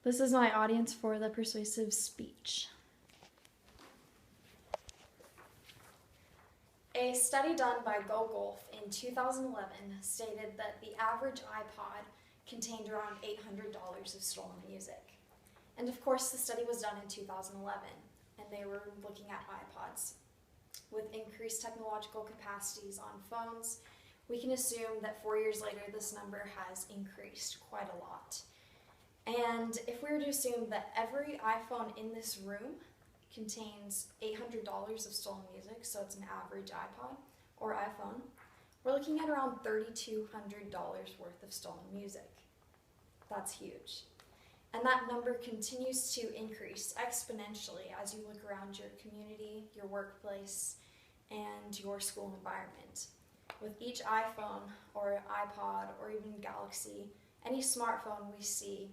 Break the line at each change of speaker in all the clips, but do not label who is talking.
This is my audience for the persuasive speech. A study done by GoGolf in 2011 stated that the average iPod contained around $800 of stolen music. And of course, the study was done in 2011, and they were looking at iPods. With increased technological capacities on phones, we can assume that 4 years later, this number has increased quite a lot. And if we were to assume that every iPhone in this room contains $800 of stolen music, so it's an average iPod or iPhone, we're looking at around $3,200 worth of stolen music. That's huge. And that number continues to increase exponentially as you look around your community, your workplace, and your school environment. With each iPhone or iPod or even Galaxy, any smartphone we see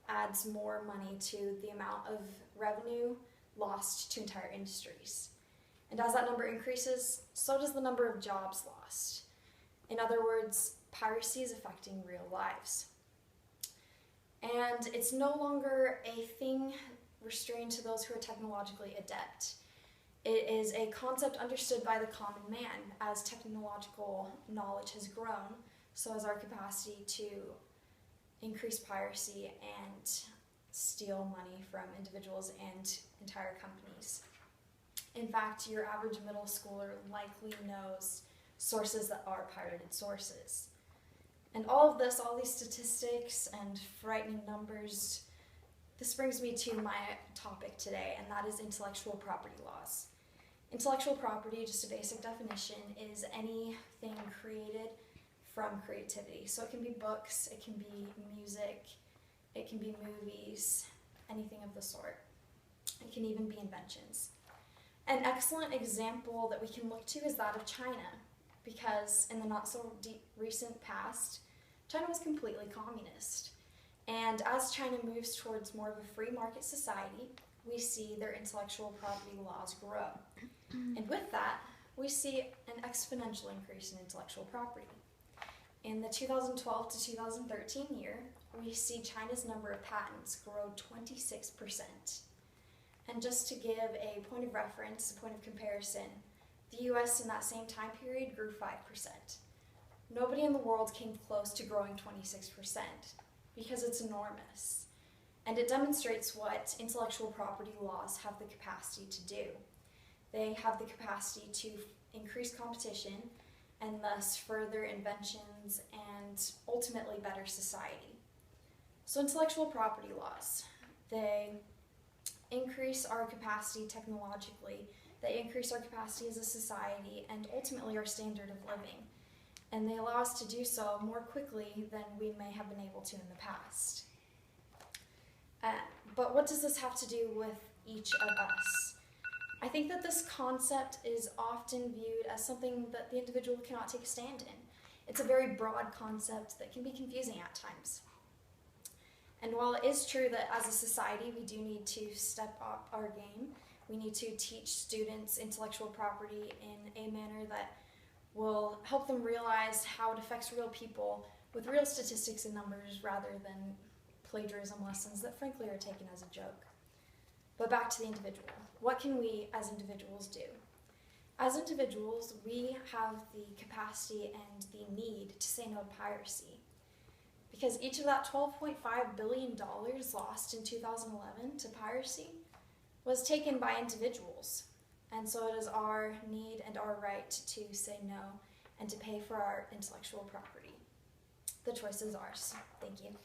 adds more money to the amount of revenue lost to entire industries. And as that number increases, so does the number of jobs lost. In other words, piracy is affecting real lives. And it's no longer a thing restrained to those who are technologically adept. It is a concept understood by the common man. As technological knowledge has grown, so has our capacity to increase piracy and steal money from individuals and entire companies. In fact, your average middle schooler likely knows sources that are pirated sources. And all of this, all these statistics and frightening numbers, this brings me to my topic today, and that is intellectual property laws. Intellectual property, just a basic definition, is anything created from creativity. So it can be books, it can be music, it can be movies, anything of the sort. It can even be inventions. An excellent example that we can look to is that of China, because in the not so recent past, China was completely communist. And as China moves towards more of a free market society, we see their intellectual property laws grow. And with that, we see an exponential increase in intellectual property. In the 2012 to 2013 year, we see China's number of patents grow 26%. And just to give a point of reference, a point of comparison, the US in that same time period grew 5%. Nobody in the world came close to growing 26% because it's enormous. And it demonstrates what intellectual property laws have the capacity to do. They have the capacity to increase competition and thus further inventions and ultimately better society. So intellectual property laws, they increase our capacity technologically, they increase our capacity as a society, and ultimately our standard of living. And they allow us to do so more quickly than we may have been able to in the past. But what does this have to do with each of us? I think that this concept is often viewed as something that the individual cannot take a stand in. It's a very broad concept that can be confusing at times. And while it is true that as a society we do need to step up our game, we need to teach students intellectual property in a manner that will help them realize how it affects real people with real statistics and numbers rather than plagiarism lessons that frankly are taken as a joke. But back to the individual. What can we as individuals do? As individuals, we have the capacity and the need to say no to piracy. Because each of that $12.5 billion lost in 2011 to piracy was taken by individuals. And so it is our need and our right to say no and to pay for our intellectual property. The choice is ours. Thank you.